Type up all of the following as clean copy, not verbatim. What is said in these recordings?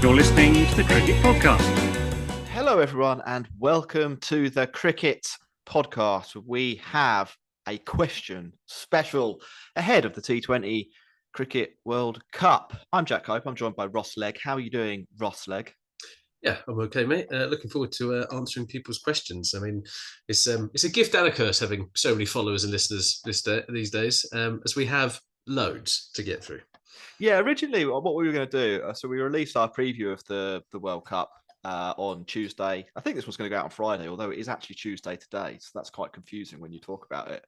You're listening to the Cricket Podcast. Hello, everyone, and welcome to the Cricket Podcast. We have a question special ahead of the T20 Cricket World Cup. I'm Jack Cope. I'm joined by Ross Legg. How are you doing, Ross Legg? Yeah, I'm okay, mate. Looking forward to answering people's questions. I mean, it's a gift and a curse having so many followers and listeners these days, as we have loads to get through. Yeah, originally what we were going to do, so we released our preview of the World Cup on Tuesday. I think this was going to go out on Friday, although it is actually Tuesday today, so that's quite confusing when you talk about it.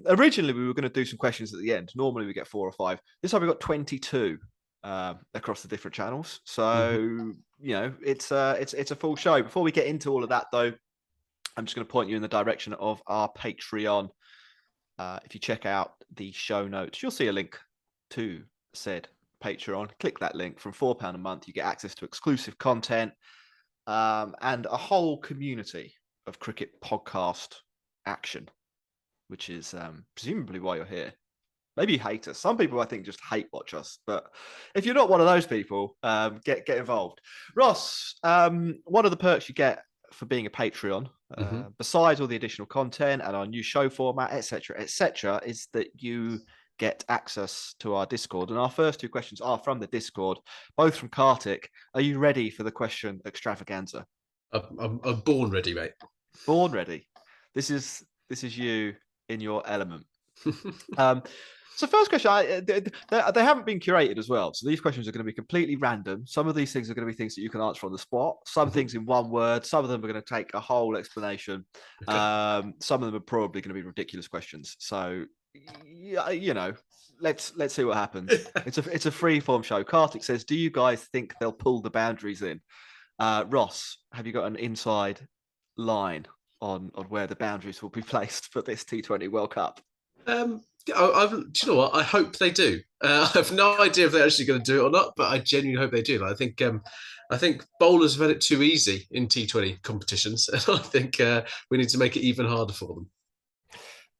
Originally, we were going to do some questions at the end. Normally, we get 4 or 5. This time, we got 22 across the different channels. So you know, it's a full show. Before we get into all of that, though, I'm just going to point you in the direction of our Patreon. If you check out the show notes, you'll see a link to said Patreon. Click that link. From £4 a month, you get access to exclusive content and a whole community of cricket podcast action, which is presumably why you're here. Maybe you hate us. Some people, I think, just hate watch us. But if you're not one of those people, get involved. Ross, one of the perks you get for being a Patreon, besides all the additional content and our new show format, etc., is that you get access to our Discord. And our first 2 questions are from the Discord, both from Kartik. Are you ready for the question extravaganza? I'm born ready, mate. Born ready. This is you in your element. So first question, they haven't been curated as well. So these questions are going to be completely random. Some of these things are going to be things that you can answer on the spot. Some things in one word. Some of them are going to take a whole explanation. Okay. Some of them are probably going to be ridiculous questions. So, you know, let's see what happens. It's a free form show. Kartik says, do you guys think they'll pull the boundaries in? Ross, have you got an inside line on where the boundaries will be placed for this T20 World Cup? Do you know what? I hope they do. I have no idea if they're actually going to do it or not, but I genuinely hope they do. I think bowlers have had it too easy in T20 competitions, and I think we need to make it even harder for them.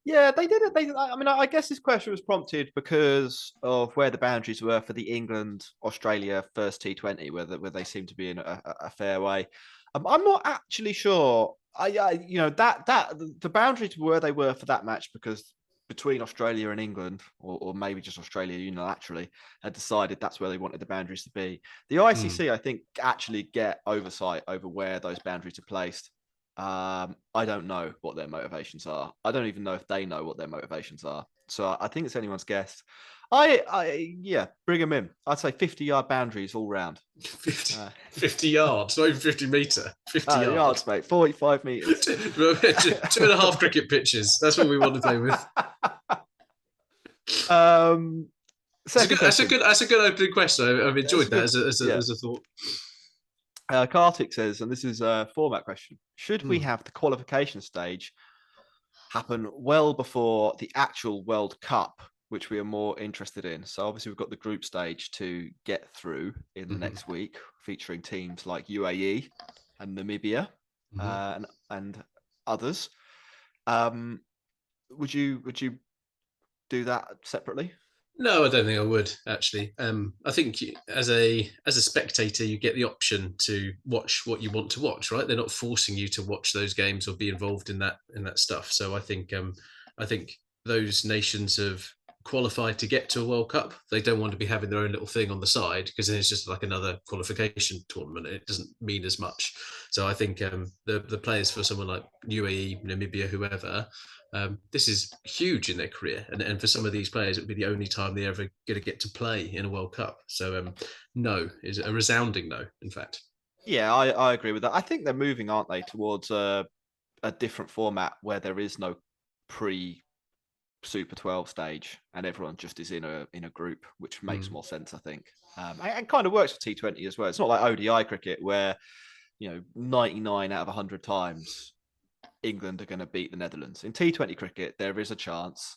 Yeah, they did it. I guess this question was prompted because of where the boundaries were for the England-Australia first T20, where they seem to be in a fair way. I'm not actually sure. The boundaries were where they were for that match because between Australia and England, or maybe just Australia unilaterally, had decided that's where they wanted the boundaries to be. The ICC, I think, actually get oversight over where those boundaries are placed. I don't know what their motivations are. I don't even know if they know what their motivations are. So I think it's anyone's guess. Yeah, bring them in. I'd say 50-yard boundaries all round. 50 yards, not even 50 metre. 50 yards, mate. 45 metres. 2.5 cricket pitches. That's what we want to play with. That's a good opening question. I've enjoyed that as a thought. Kartik says, and this is a format question, should we have the qualification stage happen well before the actual World Cup, which we are more interested in? So obviously we've got the group stage to get through in the next week, featuring teams like UAE and Namibia and others. Would you do that separately? No, I don't think I would actually. I think as a spectator, you get the option to watch what you want to watch, right? They're not forcing you to watch those games or be involved in that stuff. So I think those nations have qualified to get to a World Cup. They don't want to be having their own little thing on the side because then it's just like another qualification tournament. It doesn't mean as much. So I think the players for someone like UAE, Namibia, whoever. This is huge in their career, and for some of these players, it would be the only time they're ever going to get to play in a World Cup. So, no is a resounding no. In fact, yeah, I agree with that. I think they're moving, aren't they, towards a different format where there is no Super 12 stage and everyone just is in a group, which makes more sense, I think, and kind of works for T20 as well. It's not like ODI cricket where 99 out of 100 times England are going to beat the Netherlands. In T20 cricket, there is a chance,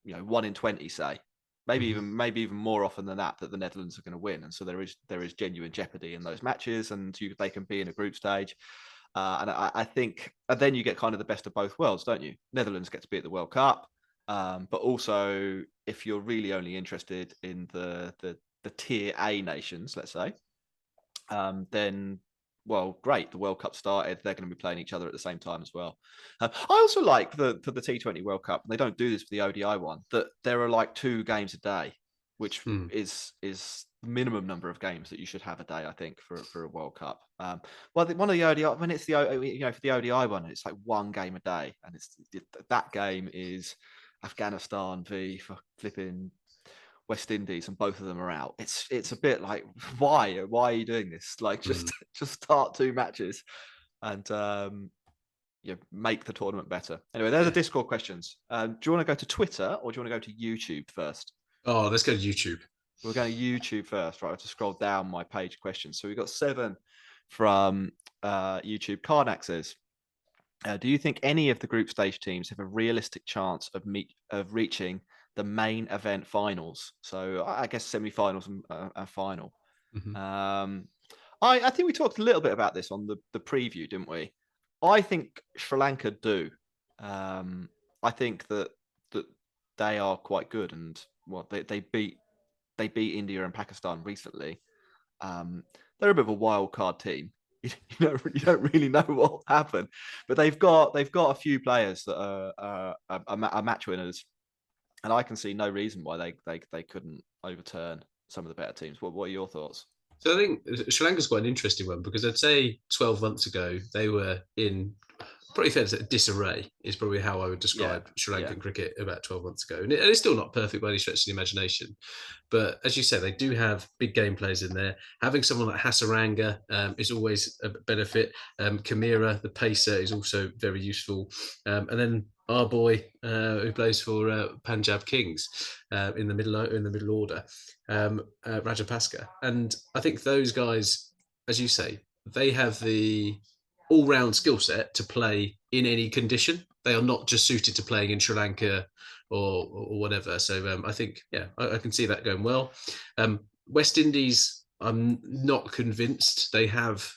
1 in 20, say, maybe even more often than that the Netherlands are going to win, and so there is genuine jeopardy in those matches, and they can be in a group stage. And I think, and then you get kind of the best of both worlds, don't you? Netherlands get to be at the World Cup, but also if you're really only interested in the tier A nations, let's say, then, well, great. The World Cup started. They're going to be playing each other at the same time as well. I also like for the T20 World Cup, and they don't do this for the ODI one, that there are like 2 games a day, which is the minimum number of games that you should have a day, I think, for a World Cup. Well, one of the ODI, when it's for the ODI one, it's like 1 game a day, and that game is Afghanistan v flipping West Indies, and both of them are out. It's a bit like, why are you doing this? Like, just start 2 matches and make the tournament better. Anyway, there's the Discord questions. Do you want to go to Twitter or do you want to go to YouTube first? Oh, let's go to YouTube. We're going to YouTube first, right? I have to scroll down my page of questions. So we've got 7 from YouTube. Karnak says, do you think any of the group stage teams have a realistic chance of reaching the main event finals? So I guess semi-finals and final. I think we talked a little bit about this on the preview, didn't we? I think Sri Lanka do. I think that they are quite good, and they beat India and Pakistan recently. They're a bit of a wild card team. You don't really know what will happen, but they've got a few players that are match winners, and I can see no reason why they couldn't overturn some of the better teams. What are your thoughts? So I think Sri Lanka's quite an interesting one, because I'd say 12 months ago they were in, probably fair to say, disarray is probably how I would describe Sri Lankan cricket about 12 months ago. And it's still not perfect by any stretch of the imagination. But as you said, they do have big game players in there. Having someone like Hasaranga is always a benefit. Kamira, the pacer, is also very useful. And then our boy who plays for Punjab Kings in the middle order, Rajapaksa. And I think those guys, as you say, they have the all-round skill set to play in any condition. They are not just suited to playing in Sri Lanka or whatever. So I think, I can see that going well. West Indies, I'm not convinced they have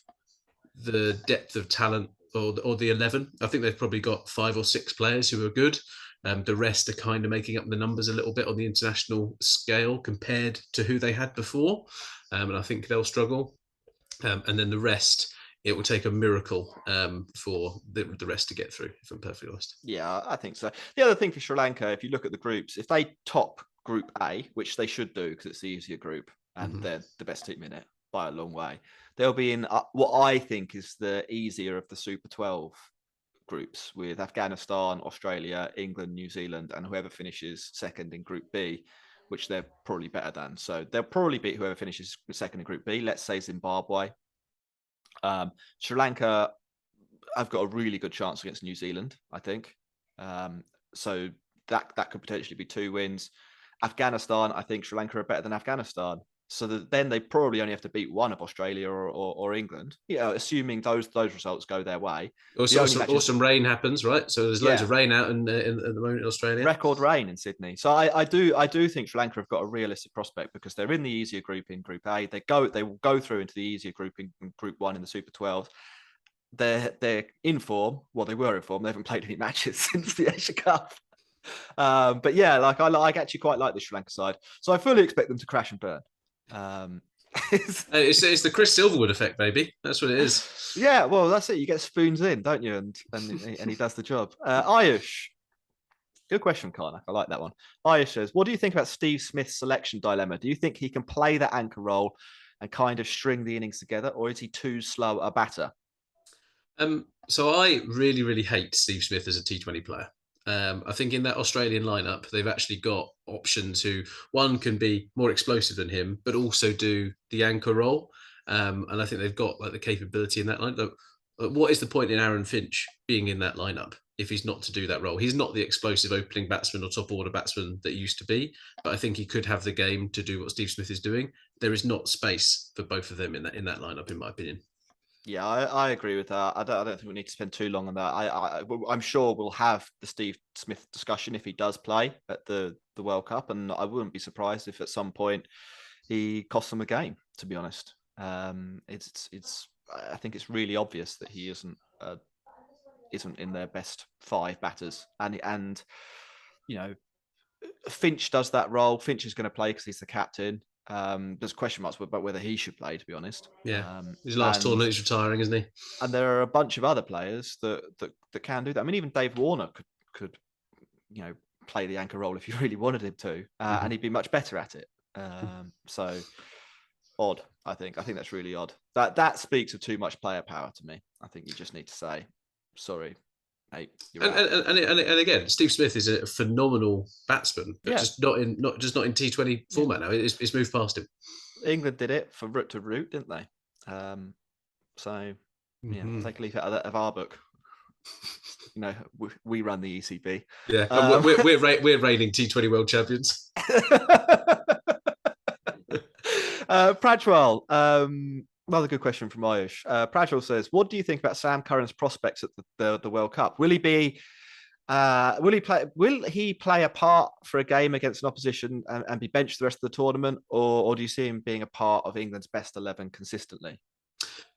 the depth of talent or the 11. I think they've probably got 5 or 6 players who are good. The rest are kind of making up the numbers a little bit on the international scale compared to who they had before. And I think they'll struggle. And then the rest, it will take a miracle for the rest to get through, if I'm perfectly honest. Yeah, I think so. The other thing for Sri Lanka, if you look at the groups, if they top Group A, which they should do because it's the easier group and they're the best team in it by a long way, they'll be in what I think is the easier of the Super 12 groups, with Afghanistan, Australia, England, New Zealand, and whoever finishes second in Group B, which they're probably better than. So they'll probably beat whoever finishes second in Group B. Let's say Zimbabwe. Sri Lanka, I've got a really good chance against New Zealand, I think. So that could potentially be 2 wins. Afghanistan, I think Sri Lanka are better than Afghanistan. So then they probably only have to beat one of Australia or England. Assuming those results go their way. Or some rain happens, right? So there's loads of rain out in at the moment in Australia. Record rain in Sydney. So I do think Sri Lanka have got a realistic prospect, because they're in the easier group in Group A. They will go through into the easier group in Group 1 in the Super 12. They're in form. Well, they were in form. They haven't played any matches since the Asia Cup. But yeah, I actually quite like the Sri Lanka side. So I fully expect them to crash and burn. It's the Chris Silverwood effect, baby. That's what it is. Yeah, well, that's it. You get spoons in, don't you? And he does the job. Ayush, good question, Karnak. I like that one. Ayush says, what do you think about Steve Smith's selection dilemma? Do you think he can play that anchor role and kind of string the innings together, or is he too slow a batter? So I really, really hate Steve Smith as a T20 player. I think in that Australian lineup, they've actually got options who, one, can be more explosive than him, but also do the anchor role. And I think they've got the capability in that lineup. What is the point in Aaron Finch being in that lineup if he's not to do that role? He's not the explosive opening batsman or top order batsman that he used to be, but I think he could have the game to do what Steve Smith is doing. There is not space for both of them in that lineup, in my opinion. Yeah, I agree with that. I don't think we need to spend too long on that. I'm sure we'll have the Steve Smith discussion if he does play at the World Cup, and I wouldn't be surprised if at some point he costs them a game. To be honest, I think it's really obvious that he isn't in their best 5 batters, and Finch does that role. Finch is going to play because he's the captain. There's question marks about whether he should play, to be honest. Yeah, his last tournament, he's retiring, isn't he? And there are a bunch of other players that can do that. I mean, even Dave Warner could play the anchor role if you really wanted him to, and he'd be much better at it. So odd, I think that's really odd. That speaks of too much player power to me. I think you just need to say, sorry, mate. And again, Steve Smith is a phenomenal batsman, but just not in T20 format now. It's moved past him. England did it for root to root, didn't they? So take a leaf out of our book. We run the ECB. Yeah, we're reigning T20 World Champions. Pradwell, another good question from Ayush. Pradwell says, "What do you think about Sam Curran's prospects at the World Cup? Will he play a part for a game against an opposition and be benched the rest of the tournament, or do you see him being a part of England's best 11 consistently?"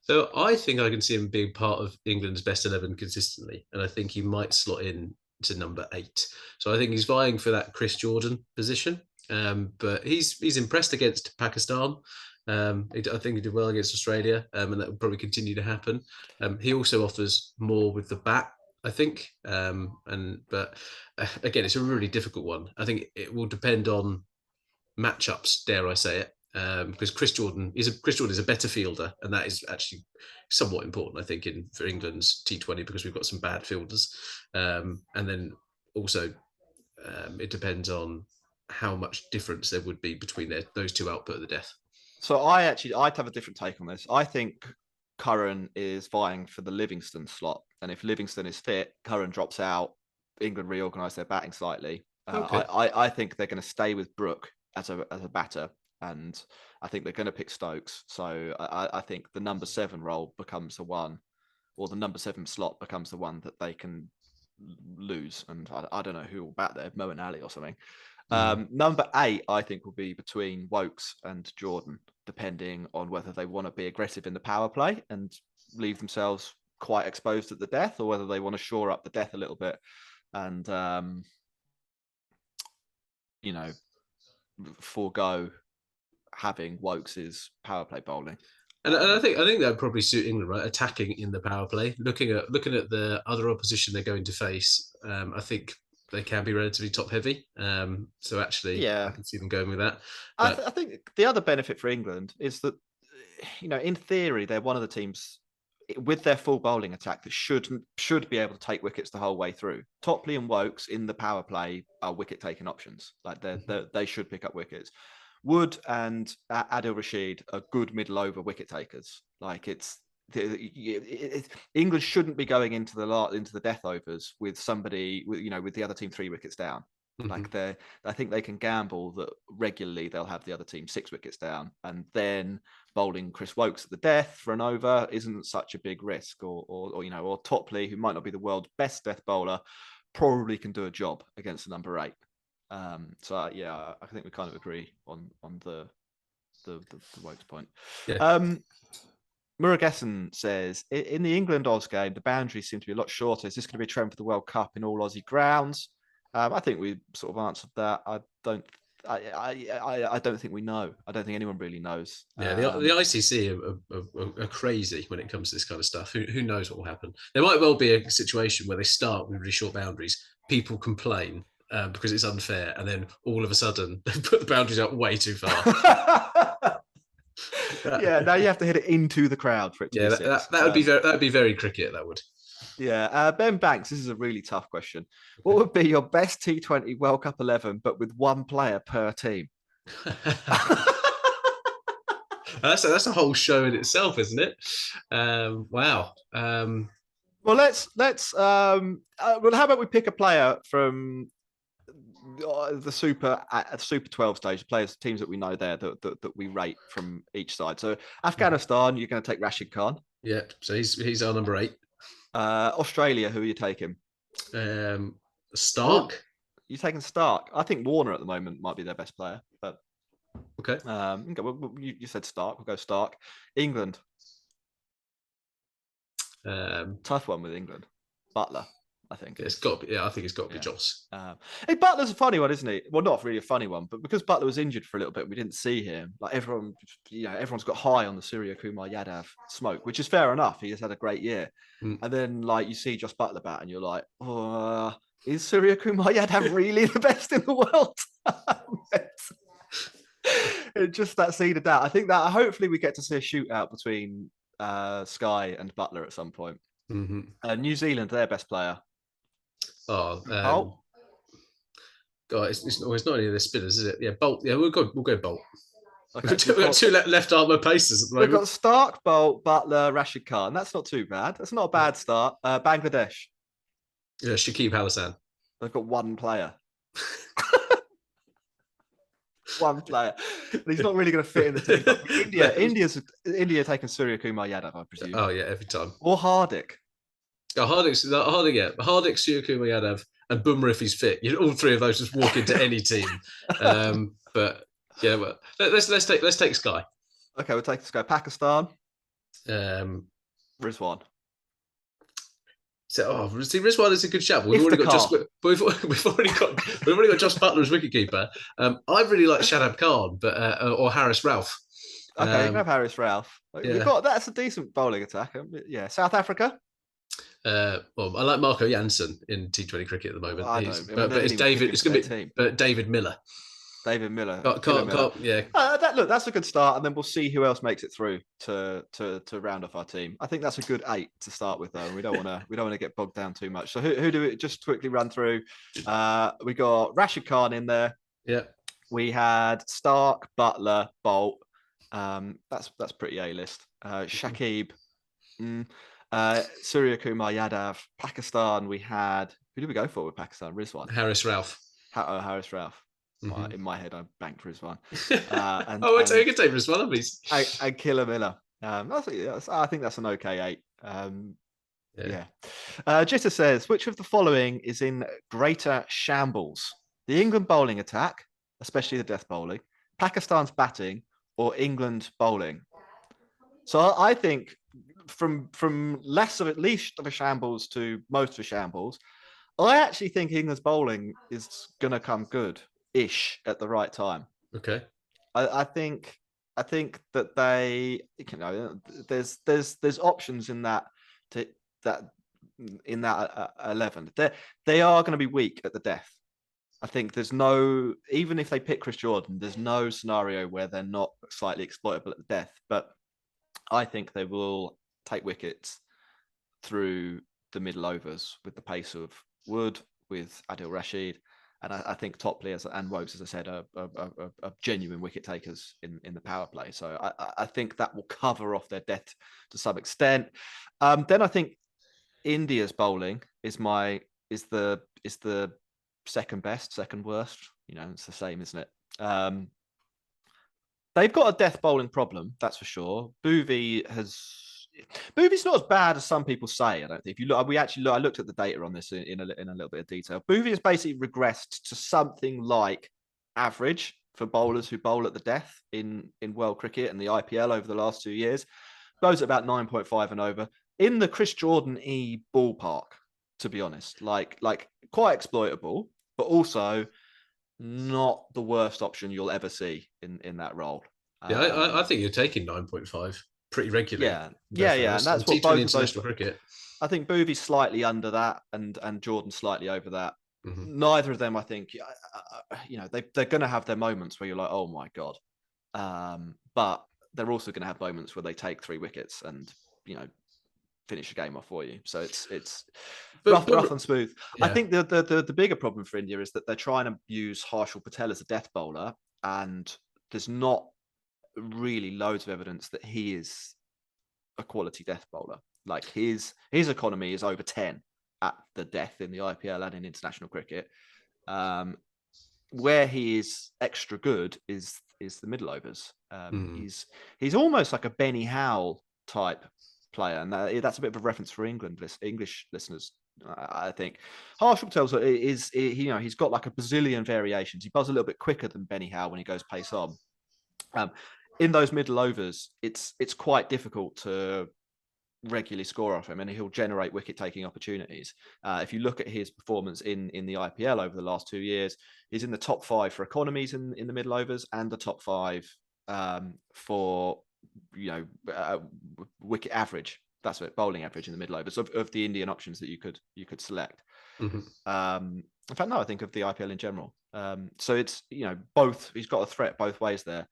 So I think I can see him being part of England's best 11 consistently, and I think he might slot in to number 8. So I think he's vying for that Chris Jordan position, but he's impressed against Pakistan. I think he did well against Australia, and that will probably continue to happen. He also offers more with the bat, I think, but again, it's a really difficult one. I think it will depend on matchups, dare I say it. Because Chris Jordan is a better fielder, and that is actually somewhat important, I think, for England's T20, because we've got some bad fielders, and then also it depends on how much difference there would be between those two output of the death. So I'd have a different take on this. I think Curran is vying for the Livingston slot, and if Livingston is fit, Curran drops out. England reorganise their batting slightly. Okay. I think they're going to stay with Brooke as a batter. And I think they're going to pick Stokes. So I think the number 7 role becomes the one, or the number 7 slot becomes the one that they can lose. And I don't know who will bat there, Mo and Ali or something. Number 8, I think, will be between Wokes and Jordan, depending on whether they want to be aggressive in the power play and leave themselves quite exposed at the death, or whether they want to shore up the death a little bit and, forego having Wokes' power play bowling. And I think that would probably suit England, right? Attacking in the power play, looking at the other opposition they're going to face. I think they can be relatively top heavy. So actually, I can see them going with that. I think the other benefit for England is that, in theory, they're one of the teams with their full bowling attack that should be able to take wickets the whole way through. Topley and Wokes in the power play are wicket taking options. Like they should pick up wickets. Wood and Adil Rashid are good middle over wicket takers. Like England shouldn't be going into the death overs with somebody with the other team 3 wickets down. Like I think they can gamble that regularly they'll have the other team 6 wickets down, and then bowling Chris Wokes at the death for an over isn't such a big risk. Or Topley, who might not be the world's best death bowler, probably can do a job against the number 8. I think we kind of agree on the Wokes point. Yeah. Murugessen says, in the England-Oz game, the boundaries seem to be a lot shorter. Is this going to be a trend for the World Cup in all Aussie grounds? I think we sort of answered that. I don't think we know. I don't think anyone really knows. Yeah, the ICC are crazy when it comes to this kind of stuff. Who knows what will happen? There might well be a situation where they start with really short boundaries. People complain because it's unfair, and then all of a sudden they put the boundaries out way too far. Yeah, now you have to hit it into the crowd for it to be six. That would be very cricket. That would. Yeah, Ben Banks, this is a really tough question. What would be your best T20 World Cup 11, but with one player per team? That's a whole show in itself, isn't it? Wow. Well, let's. How about we pick a player from the Super 12 stage, teams that we know there that we rate from each side. So Afghanistan, you're going to take Rashid Khan. Yeah, so he's our number 8. Australia, who are you taking? Stark. You're taking Stark. I think Warner at the moment might be their best player. But okay. You said Stark. We'll go Stark. England. Tough one with England. Butler. I think It's got to be. Yeah, I think it's got to be Joss. Hey, Butler's a funny one, isn't he? Well, not really a funny one, but because Butler was injured for a little bit, we didn't see him. Like everyone's got high on the Surya Kumar Yadav smoke, which is fair enough. He has had a great year, and then like you see Joss Butler bat, and you're like, oh, is Surya Kumar Yadav really the best in the world? It's just that seed of doubt. I think that hopefully we get to see a shootout between Sky and Butler at some point. New Zealand, their best player. Bolt. God, it's not any of the spinners, is it? Yeah, Bolt. Yeah, we'll go Bolt. Okay, we've got two left armour pacers at the moment. We've got Stark, Bolt, Butler, Rashid Khan. That's not too bad. That's not a bad start. Bangladesh. Yeah, Shakib Hassan. They've got one player. One player. And he's not really going to fit in the team. India taking Surya Kumar Yadav, I presume. Oh yeah, every time. Or Hardik. Oh, Hardik, Surya Kumar Yadav, and Bumrah if he's fit. All three of those just walk into any team. But yeah, well, let's take Sky. Okay, we'll take Sky. Pakistan. Rizwan. So, Rizwan is a good shout. We've already got Joss Butler as wicketkeeper. I really like Shadab Khan, but or Harris Ralph. Okay, you can have Harris Ralph. Yeah. That's a decent bowling attack. Yeah, South Africa. Well, I like Marco Jansen in T20 cricket at the moment. I know, but it's David. It's going to be David Miller. David Miller. Yeah. That's a good start, and then we'll see who else makes it through to round off our team. I think that's a good 8 to start with, though. We don't want to get bogged down too much. So who do we just quickly run through? We got Rashid Khan in there. Yeah. We had Stark, Butler, Bolt. That's pretty A-list. Shakib. Surya Kumar Yadav. Pakistan. We had who did we go for with Pakistan? Rizwan. Harris Ralph. Harris Ralph. In my head, I banked Rizwan. You can take Rizwan, please. And Killer Miller. I think that's an okay 8. Jitter says, which of the following is in greater shambles? The England bowling attack, especially the death bowling, Pakistan's batting, or England bowling? So I think from least of a shambles to most of a shambles, I actually think England's bowling is going to come good-ish at the right time. Okay. I think that they, there's options in that 11. They are going to be weak at the death. I think even if they pick Chris Jordan, there's no scenario where they're not slightly exploitable at the death. But I think they will take wickets through the middle overs with the pace of Wood, with Adil Rashid. And I think Topley and Wokes, as I said, are genuine wicket takers in the power play. So I think that will cover off their death to some extent. Then I think India's bowling is the second best, second worst. It's the same, isn't it? They've got a death bowling problem, that's for sure. Bhuvi's not as bad as some people say. I don't think. If you look, I looked at the data on this in a little bit of detail. Bhuvi has basically regressed to something like average for bowlers who bowl at the death in world cricket and the IPL over the last 2 years. Goes at about 9.5 and over in the Chris Jordan ballpark. To be honest, like quite exploitable, but also not the worst option you'll ever see in that role. Yeah, I think you're taking 9.5 pretty regularly. Yeah, and that's what both international cricket. I think Bhuvi's slightly under that, and Jordan slightly over that. Mm-hmm. Neither of them, I think, they're going to have their moments where you're like, oh my god, but they're also going to have moments where they take 3 wickets and finish the game off for you. So it's rough and smooth. Yeah. I think the bigger problem for India is that they're trying to use Harshal Patel as a death bowler, and there's not really loads of evidence that he is a quality death bowler. Like his economy is over 10 at the death in the IPL and in international cricket. Where he is extra good is the middle overs. He's almost like a Benny Howell type player, and that's a bit of a reference for English listeners. I think Harshal Patel he's got like a bazillion variations. He bowls a little bit quicker than Benny Howell when he goes pace on. In those middle overs, it's quite difficult to regularly score off him, and he'll generate wicket-taking opportunities. If you look at his performance in the IPL over the last 2 years, he's in the top 5 for economies in the middle overs and the top 5 for wicket average. That's it, bowling average in the middle overs of the Indian options that you could select. In fact, no, I think of the IPL in general. So it's both. He's got a threat both ways there.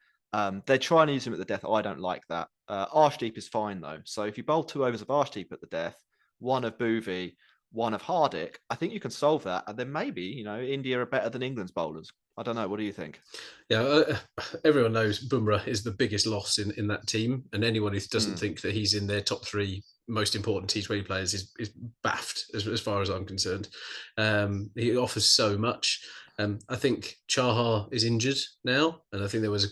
They're trying to use him at the death. I don't like that. Arshdeep is fine though. So if you bowl 2 overs of Arshdeep at the death, 1 of Bhuvi, 1 of Hardik, I think you can solve that. And then maybe India are better than England's bowlers. I don't know. What do you think? Yeah, everyone knows Bumrah is the biggest loss in that team, and anyone who doesn't think that he's in their top 3 most important T20 players is baffed as far as I'm concerned. He offers so much. I think Chahar is injured now, and I think there was a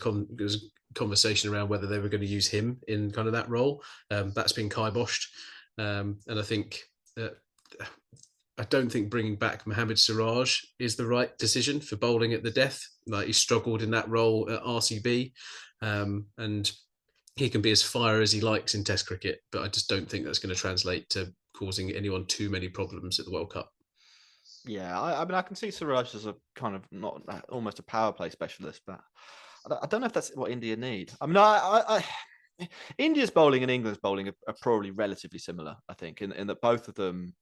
conversation around whether they were going to use him in kind of that role. That's been kiboshed, and I think I don't think bringing back Mohammad Siraj is the right decision for bowling at the death. Like, he struggled in that role at RCB, and he can be as fire as he likes in Test cricket, but I just don't think that's going to translate to causing anyone too many problems at the World Cup. Yeah, I mean, I can see Siraj as a kind of not almost a power play specialist, but I don't know if that's what India need. I mean, India's bowling and England's bowling are probably relatively similar, I think, in that both of them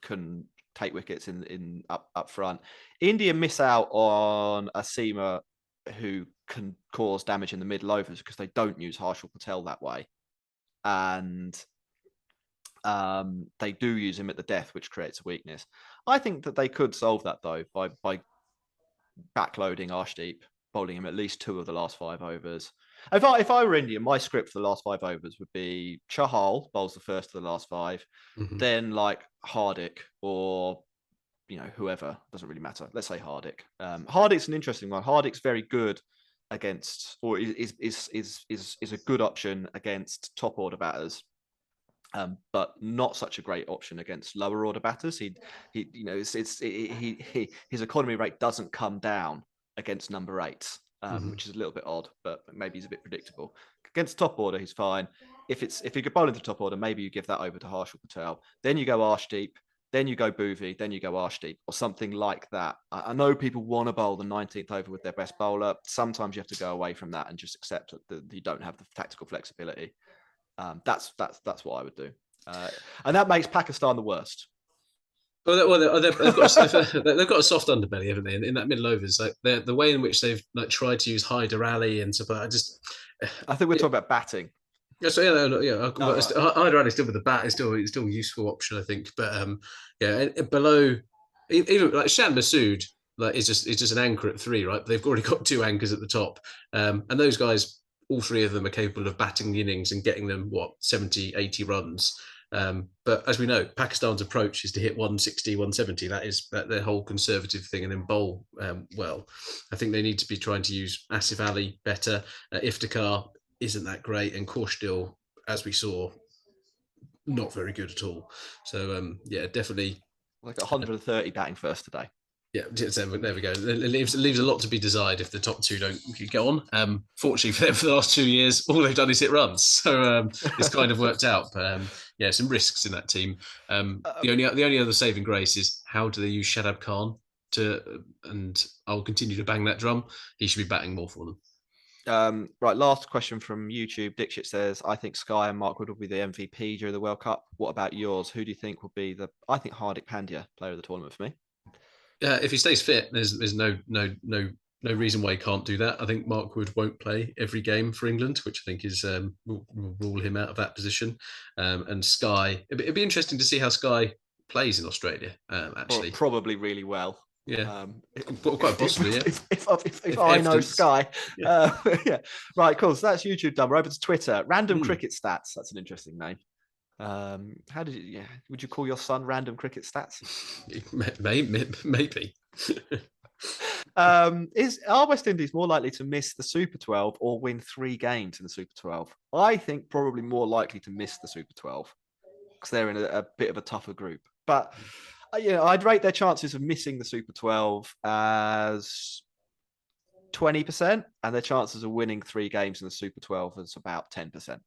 can take wickets in up front. India miss out on a seamer who can cause damage in the middle overs because they don't use Harshal Patel that way, and they do use him at the death, which creates a weakness. I think that they could solve that though by backloading Arshdeep, bowling him at least 2 of the last 5 overs. If I were India, my script for the last 5 overs would be Chahal bowls the first of the last 5, then like Hardik or whoever, doesn't really matter. Let's say Hardik. Hardik's an interesting one. Hardik's very good against, or is a good option against top order batters. But not such a great option against lower order batters. His economy rate doesn't come down against number 8s, which is a little bit odd, but maybe he's a bit predictable. Against top order, he's fine. If you could bowl into top order, maybe you give that over to Harshal Patel. Then you go Arshdeep, then you go Bhuvi, then you go Arshdeep, or something like that. I know people want to bowl the 19th over with their best bowler. Sometimes you have to go away from that and just accept that you don't have the tactical flexibility. That's what I would do, and that makes Pakistan the worst. Well, they've got a soft underbelly, haven't they? In that middle overs, like the way in which they've tried to use Hyder Ali and stuff. I think we're talking about batting. So Hyder Ali still with the bat is still a useful option, I think. But below, even like Shan Masood, is just an anchor at 3, right? But they've already got 2 anchors at the top, and those guys, all 3 of them are capable of batting the innings and getting them 70, 80 runs. But as we know, Pakistan's approach is to hit 160, 170. That is their whole conservative thing, and then bowl well. I think they need to be trying to use Asif Ali better. Iftikhar isn't that great, and Kaushal, as we saw, not very good at all. So definitely like 130 batting first today. Yeah, there we go. It leaves a lot to be desired if the top 2 don't go on. Fortunately for them, for the last 2 years, all they've done is hit runs, so it's kind of worked out. But some risks in that team. The only other saving grace is how do they use Shadab Khan and I'll continue to bang that drum. He should be batting more for them. Right, last question from YouTube. Dixit says, I think Sky and Mark Wood will be the MVP during the World Cup. What about yours? Who do you think will be I think Hardik Pandya, player of the tournament for me. If he stays fit, there's no reason why he can't do that. I think Mark Wood won't play every game for England, which I think is will rule him out of that position. And Sky, it'd be interesting to see how Sky plays in Australia. Actually, probably really well. Yeah, quite possibly. Yeah, if I know Sky, yeah. Right, cool. So that's YouTube done. We're over to Twitter. Random Cricket Stats. That's an interesting name. How did you? Yeah, would you call your son Random Cricket Stats? Maybe. Are West Indies more likely to miss the Super 12 or win 3 games in the Super 12? I think probably more likely to miss the Super 12 because they're in a bit of a tougher group. But I'd rate their chances of missing the Super 12 as 20%, and their chances of winning 3 games in the Super 12 is about 10%.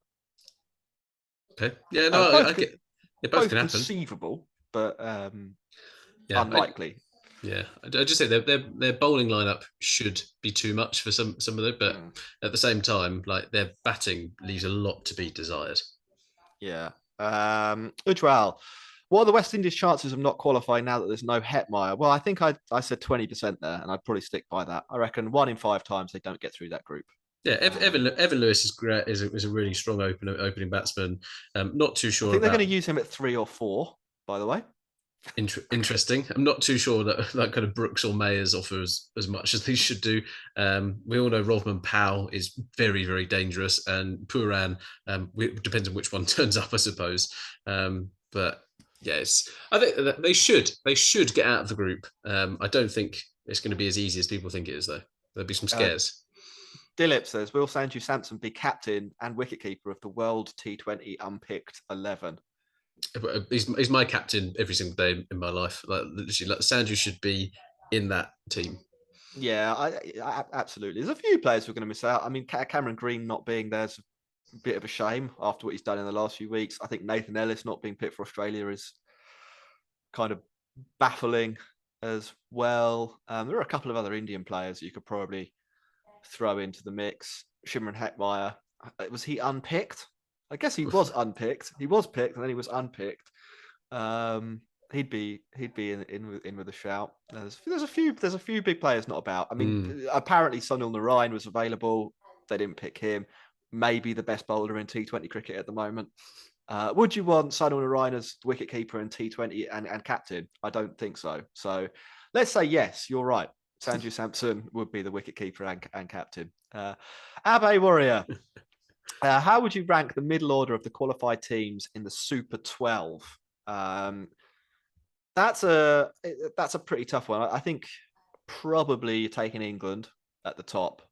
Okay. Yeah, no, I get it. Both both can happen. conceivable, but Yeah, unlikely. I just say their bowling lineup should be too much for some of them, but at the same time, like their batting leaves a lot to be desired. Yeah. Ujwal, what are the West Indies' chances of not qualifying now that there's no Hetmeyer? Well, I think I said 20% there, and I'd probably stick by that. I reckon 1 in 5 times they don't get through that group. Yeah, Evan Lewis is great. Is a really strong opening batsman. Not too sure. I think they're going to use him at 3 or 4. By the way, interesting. I'm not too sure that kind of Brooks or Mayers offers as much as they should do. We all know Rovman Powell is very, very dangerous, and Puran depends on which one turns up, I suppose. But yes, I think that they should get out of the group. I don't think it's going to be as easy as people think it is, though. There'll be some scares. Dilip says, will Sanju Samson be captain and wicketkeeper of the World T20 Unpicked 11? He's my captain every single day in my life. Like literally, like Sanju should be in that team. Yeah, I absolutely. There's a few players who are going to miss out. I mean, Cameron Green not being there's a bit of a shame after what he's done in the last few weeks. I think Nathan Ellis not being picked for Australia is kind of baffling as well. There are a couple of other Indian players you could probably throw into the mix. Shimron Hetmeyer, was he unpicked? I guess he was unpicked. He was picked and then he was unpicked. He'd be in with a shout. There's a few big players not about. I mean, apparently Sunil Narine was available. They didn't pick him. Maybe the best bowler in T20 cricket at the moment. Would you want Sunil Narine as wicketkeeper in T20 and captain? I don't think so. So let's say yes, you're right. Sanju Samson would be the wicketkeeper and captain. Abe Warrior, how would you rank the middle order of the qualified teams in the Super 12? That's a pretty tough one. I think probably taking England at the top.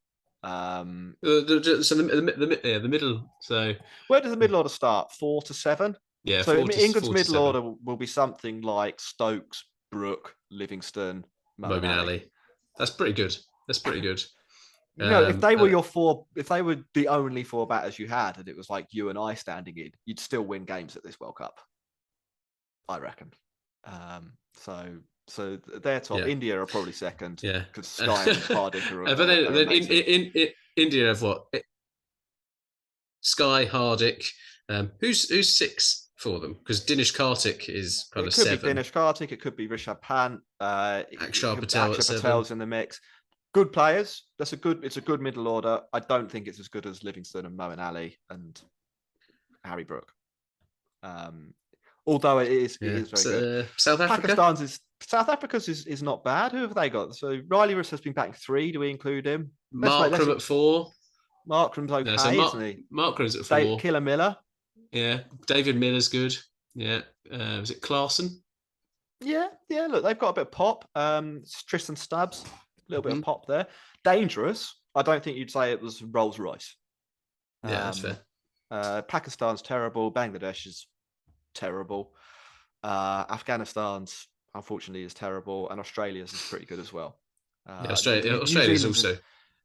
So the middle. So where does the middle order start? 4 to 7. Yeah. So England's middle order will be something like Stokes, Brooke, Livingston, Moeen Ali. That's pretty good. You know, if they were your 4, if they were the only 4 batters you had, and it was like you and I standing in, you'd still win games at this World Cup. I reckon. So they're top. Yeah. India are probably second. Yeah, because Sky and Hardik are. But then in India have what? Sky, Hardik. Who's 6 for them? Because Dinesh Karthik is kind of 7. It could be Dinesh Karthik. It could be Rishabh Pant. Akshar Patel. Patel's in the mix. Good players. It's a good middle order. I don't think it's as good as Livingston and Moeen Ali and Harry Brook. Although it is very good. South Africa. South Africa's is not bad. Who have they got? So Riley Russ has been back 3. Do we include him? Markram at 4. Markram's okay, isn't he? Markram's at 4. Killer Miller. Yeah, David Miller's good. Yeah, was it Clarkson? Yeah. Look, they've got a bit of pop. Tristan Stubbs, a little bit of pop there. Dangerous. I don't think you'd say it was Rolls Royce. Yeah, that's fair. Pakistan's terrible. Bangladesh is terrible. Afghanistan's unfortunately is terrible, and Australia's is pretty good as well. Australia's also.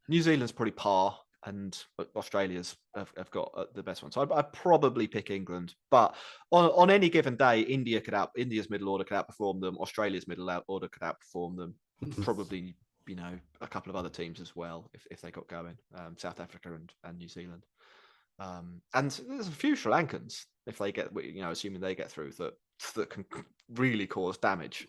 New Zealand's probably par, and Australia's have got the best one. So I'd probably pick England, but on any given day, India's middle order could outperform them. Australia's middle order could outperform them. Probably, a couple of other teams as well if they got going. South Africa and New Zealand. And there's a few Sri Lankans if they get, assuming they get through that can really cause damage.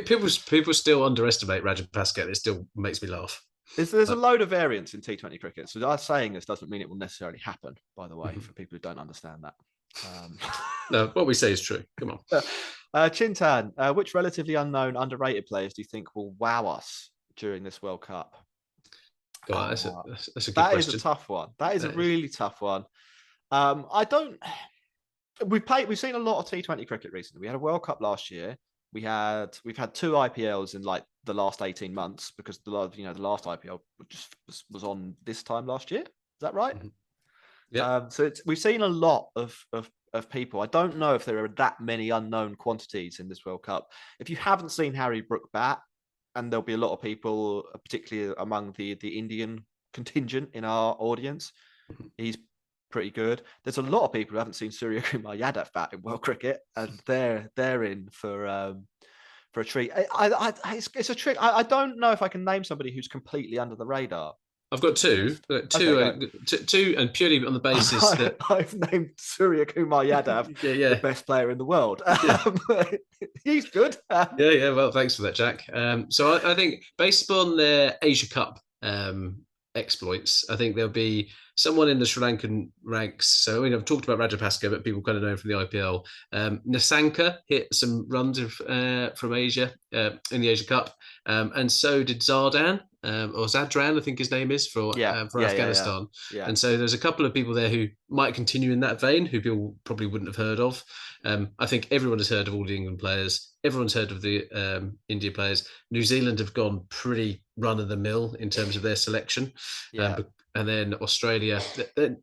People still underestimate Rajapaksa. It still makes me laugh. There's a load of variance in T20 cricket. So us saying this doesn't mean it will necessarily happen, by the way, for people who don't understand that. No, what we say is true. Come on. Chintan, which relatively unknown, underrated players do you think will wow us during this World Cup? Oh, that's a good question. That is a tough one. That is a really tough one. We've seen a lot of T20 cricket recently. We had a World Cup last year. We've had 2 IPLs in like the last 18 months because the last IPL was on this time last year. Is that right? Mm-hmm. Yeah. So we've seen a lot of people. I don't know if there are that many unknown quantities in this World Cup. If you haven't seen Harry Brook bat, and there'll be a lot of people, particularly among the Indian contingent in our audience, he's pretty good. There's a lot of people who haven't seen Surya Kumar Yadav bat in world cricket, and they're in for a treat. It's a trick. I don't know if I can name somebody who's completely under the radar. I've got two, two, and purely on the basis that I've named Surya Kumar Yadav the best player in the world. He's good. Yeah. Well, thanks for that, Jack. So I think based upon their Asia Cup exploits, I think there'll be someone in the Sri Lankan ranks. So I've talked about Rajapaksa, but people kind of know from the IPL. Nasanka hit some runs from Asia in the Asia Cup, and so did Zardan. Or Zadran, I think his name is, for Afghanistan. Yeah. And so there's a couple of people there who might continue in that vein, who people probably wouldn't have heard of. I think everyone has heard of all the England players. Everyone's heard of the India players. New Zealand have gone pretty run-of-the-mill in terms of their selection. Yeah. And then Australia,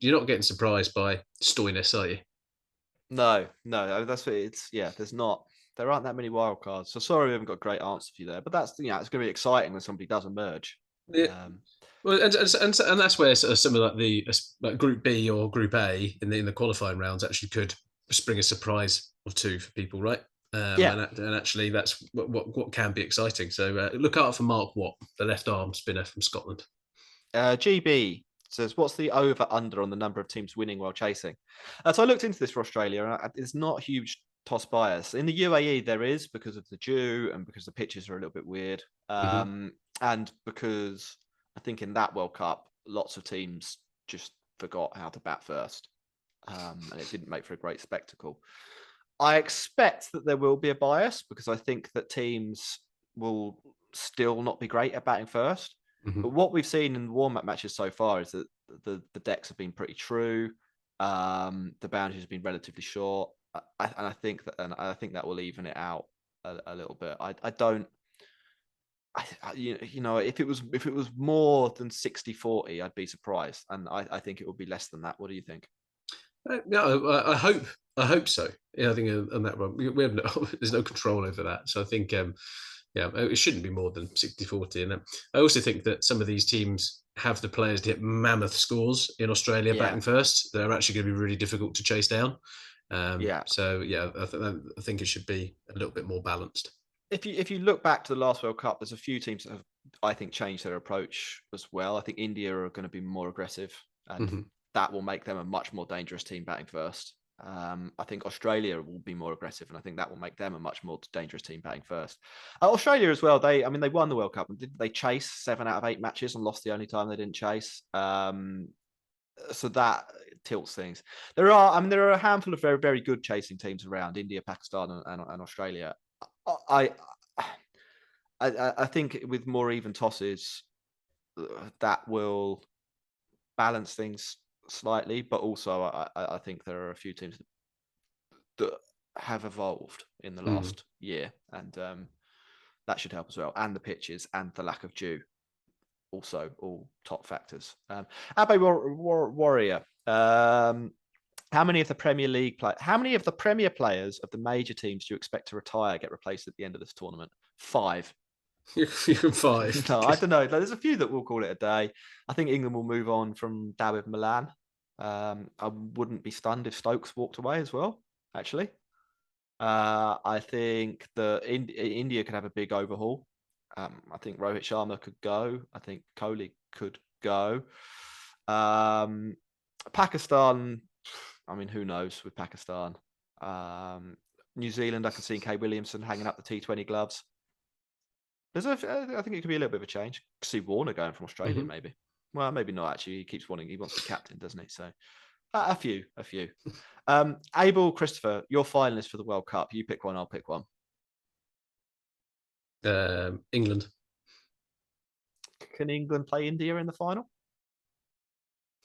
you're not getting surprised by Stoinis, are you? No, that's what it's. Yeah, there aren't that many wild cards. So sorry we haven't got a great answer for you there, but that's it's going to be exciting when somebody does emerge. Yeah. Well, and that's where some of like Group B or Group A in the qualifying rounds actually could spring a surprise or two for people, right? And actually that's what can be exciting. So look out for Mark Watt, the left arm spinner from Scotland. GB says, what's the over-under on the number of teams winning while chasing? So I looked into this for Australia, and it's not huge toss bias. In the UAE, there is, because of the dew and because the pitches are a little bit weird. And because I think in that World Cup, lots of teams just forgot how to bat first. And it didn't make for a great spectacle. I expect that there will be a bias because I think that teams will still not be great at batting first. But what we've seen in the warm-up matches so far is that the decks have been pretty true. The boundaries have been relatively short. I think that will even it out a little bit. If it was more than 60-40, I'd be surprised, and I think it would be less than that. What do you think? No, I hope so. Yeah, I think on that one we have there's no control over that. So I think it shouldn't be more than 60-40. And I also think that some of these teams have the players to hit mammoth scores in Australia batting first. They're actually going to be really difficult to chase down. So I think it should be a little bit more balanced. If you look back to the last World Cup, there's a few teams that have, I think, changed their approach as well. I think India are going to be more aggressive, and that will make them a much more dangerous team batting first. I think Australia will be more aggressive, and I think that will make them a much more dangerous team batting first. Australia as well. They won the World Cup, and did they chase 7 out of 8 matches and lost the only time they didn't chase? So that tilts things. There are a handful of very, very good chasing teams around: India, Pakistan, and Australia. I think with more even tosses, that will balance things slightly, but also I think there are a few teams that have evolved in the last year, and that should help as well. And the pitches and the lack of dew, also all top factors. Abe Warrior, how many of the Premier players of the major teams do you expect to retire get replaced at the end of this tournament? 5. You can 5. No, I don't know. There's a few that will call it a day. I think England will move on from David Milan. I wouldn't be stunned if Stokes walked away as well, actually. I think that India could have a big overhaul. I think Rohit Sharma could go. I think Kohli could go. Pakistan, who knows with Pakistan? New Zealand, I can see Kay Williamson hanging up the T20 gloves. I think it could be a little bit of a change. See Warner going from Australia, maybe. Well, maybe not actually. He wants to be captain, doesn't he? So a few. Abel Christopher, your finalist for the World Cup. You pick one, I'll pick one. England. Can England play India in the final?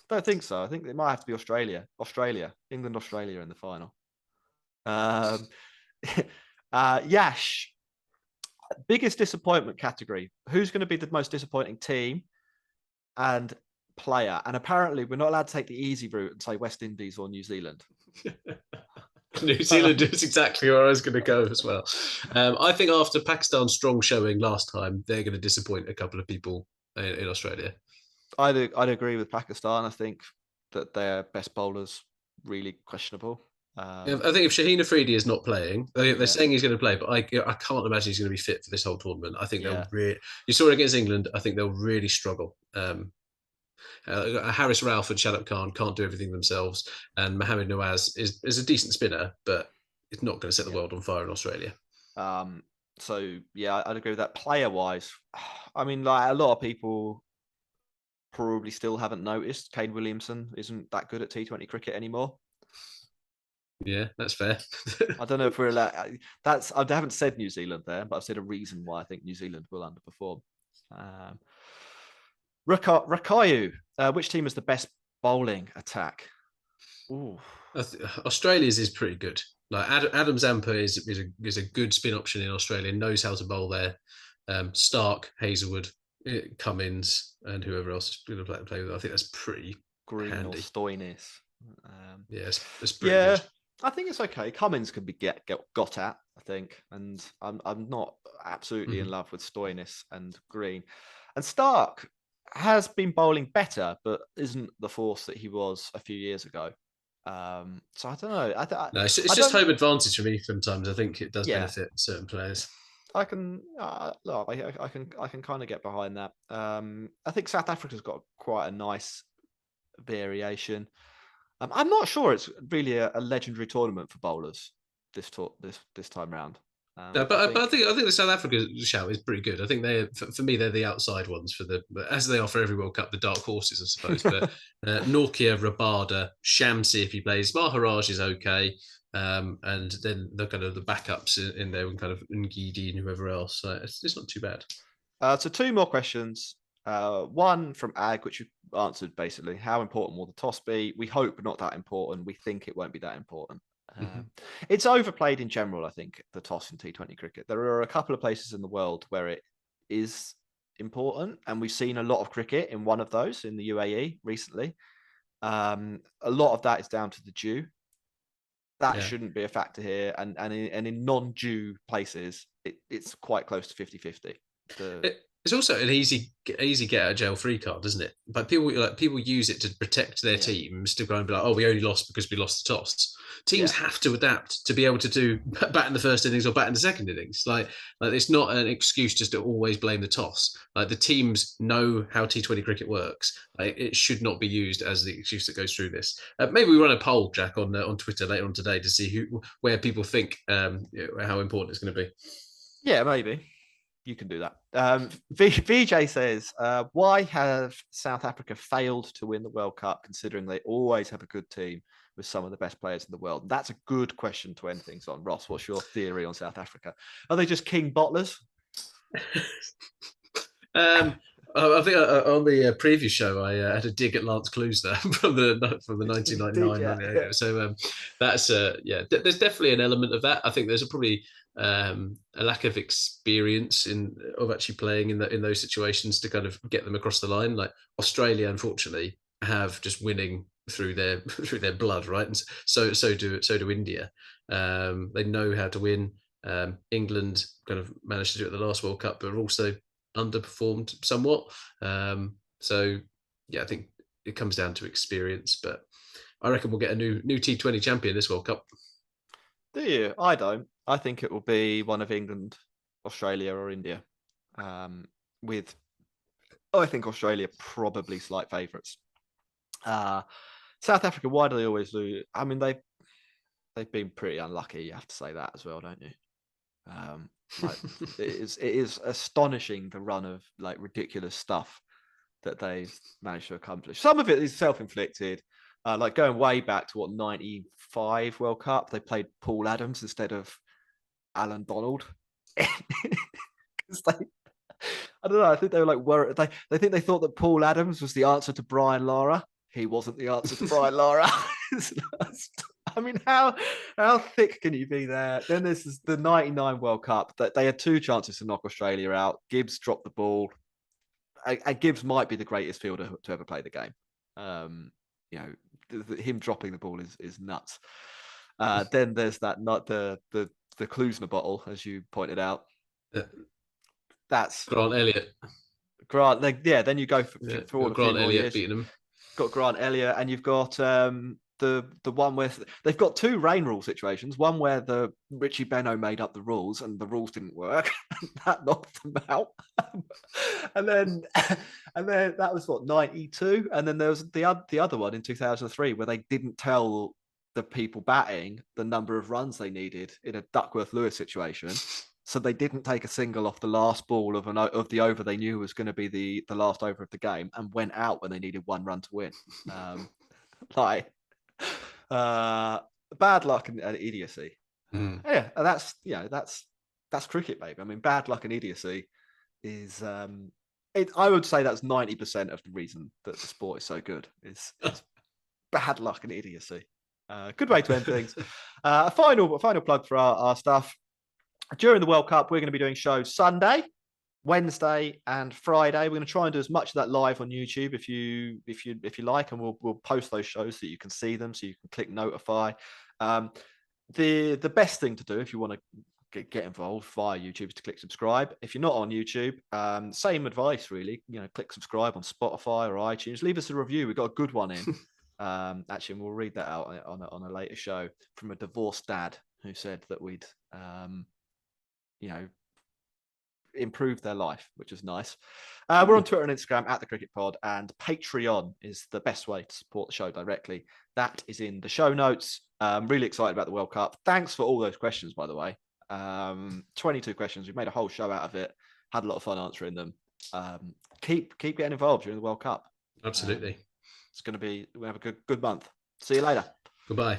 I don't think so. I think it might have to be Australia. England, Australia in the final. Yash, biggest disappointment category. Who's going to be the most disappointing team and player? And apparently we're not allowed to take the easy route and say West Indies or New Zealand. New Zealand is exactly where I was going to go as well. I think after Pakistan's strong showing last time, they're going to disappoint a couple of people in Australia. I'd agree with Pakistan. I think that their best bowler's really questionable. I think if Shaheen Afridi is not playing, they're Yeah. saying he's going to play, but I can't imagine he's going to be fit for this whole tournament. I think Yeah. you saw it against England. I think they'll really struggle. Harris Ralph and Shadab Khan can't do everything themselves, and Mohamed Nawaz is a decent spinner, but it's not going to set the world on fire in Australia. So yeah, I'd agree with that. Player wise, I mean, like a lot of people probably still haven't noticed Kane Williamson isn't that good at T20 cricket anymore. Yeah, that's fair. I don't know if we're allowed. I haven't said New Zealand there, but I've said a reason why I think New Zealand will underperform. Rakayu, which team has the best bowling attack? Ooh. Australia's is pretty good. Like Adam Zampa is a good spin option in Australia. Knows how to bowl there. Stark, Hazelwood, Cummins, and whoever else is going to play with. I think that's pretty Green handy. Or Stoinis. It's pretty good. I think it's okay. Cummins can be got at, I think, and I'm not absolutely in love with Stoinis and Green, and Stark has been bowling better, but isn't the force that he was a few years ago. So I don't know. No, it's just home advantage for me sometimes. I think it does benefit certain players. I can look, I can kind of get behind that. I think South Africa's got quite a nice variation. I'm not sure it's really a legendary tournament for bowlers this time round. No, but I think the South Africa shout is pretty good. I think for me they're the outside ones as they are for every World Cup, the dark horses, I suppose. But Norkia, Rabada, Shamsi if he plays, Maharaj is okay, and then the kind of the backups in there and kind of Ngidi and whoever else. So it's not too bad. So 2 more questions. One from Ag, which you answered basically. How important will the toss be? We hope not that important. We think it won't be that important. It's overplayed in general, I think, the toss in T20 cricket. There are a couple of places in the world where it is important, and we've seen a lot of cricket in one of those in the UAE recently. A lot of that is down to the dew. That shouldn't be a factor here, and in non-dew places, it's quite close to 50-50. It's also an easy get out of jail free card, isn't it? But people use it to protect their teams to go and be like, oh, we only lost because we lost the toss. Teams have to adapt to be able to do bat in the first innings or bat in the second innings. Like it's not an excuse just to always blame the toss. Like the teams know how T20 cricket works. Like, it should not be used as the excuse that goes through this. Maybe we run a poll, Jack, on Twitter later on today to see where people think how important it's going to be. Yeah, maybe. You can do that. VJ says, why have South Africa failed to win the World Cup, considering they always have a good team with some of the best players in the world? That's a good question to end things on. Ross, what's your theory on South Africa? Are they just king bottlers? I think on the previous show, I had a dig at Lance Klusener from the 1999. So that's there's definitely an element of that. I think there's probably a lack of experience of actually playing in those situations to kind of get them across the line. Like Australia, unfortunately, have just winning through their blood, right? And so do India. They know how to win. England kind of managed to do it at the last World Cup, but also underperformed somewhat. So I think it comes down to experience, but I reckon we'll get a new T20 champion this World Cup. Do you? I don't. I think it will be one of England, Australia, or India. I think Australia probably slight favourites. South Africa, why do they always lose? I mean, they've been pretty unlucky. You have to say that as well, don't you? It is astonishing the run of like ridiculous stuff that they've managed to accomplish. Some of it is self-inflicted, like going way back to 95 World Cup. They played Paul Adams instead of Alan Donald. I don't know. I think they were like worried. They think they thought that Paul Adams was the answer to Brian Lara. He wasn't the answer to Brian Lara. I mean, how thick can you be there? Then there's the 99 World Cup that they had 2 chances to knock Australia out. Gibbs dropped the ball. And Gibbs might be the greatest fielder to ever play the game. Him dropping the ball is nuts. Then there's that the Klusener bottle, as you pointed out. That's Grant Elliott. Grant. Then you go for all Grant the Elliott beating him. got Grant Elliott, and you've got the one where they've got two rain rule situations. One where the Richie Benno made up the rules and the rules didn't work. That knocked them out. and then that was what, 92, and then there was the other one in 2003 where they didn't tell the people batting the number of runs they needed in a Duckworth-Lewis situation. So they didn't take a single off the last ball of the over they knew was going to be the last over of the game, and went out when they needed 1 run to win. Bad luck and idiocy. Yeah, and that's cricket, baby. I mean, bad luck and idiocy is I would say that's 90% of the reason that the sport is so good. Is bad luck and idiocy. Good way to end things. A final plug for our stuff. During the World Cup, we're going to be doing shows Sunday, Wednesday, and Friday. We're going to try and do as much of that live on YouTube if you like, and we'll post those shows so that you can see them, so you can click notify. The best thing to do if you want to get involved via YouTube is to click subscribe. If you're not on YouTube, same advice really. Click subscribe on Spotify or iTunes. Leave us a review. We've got a good one in. Actually, and we'll read that out on a later show from a divorced dad who said that we'd improve their life, which is nice. We're on Twitter and Instagram at the Cricket Pod, and Patreon is the best way to support the show directly. That is in the show notes. I'm really excited about the World Cup. Thanks for all those questions, by the way. 22 questions. We've made a whole show out of it. Had a lot of fun answering them. Keep getting involved during the World Cup. Absolutely. We're going to have a good month. See you later. Goodbye.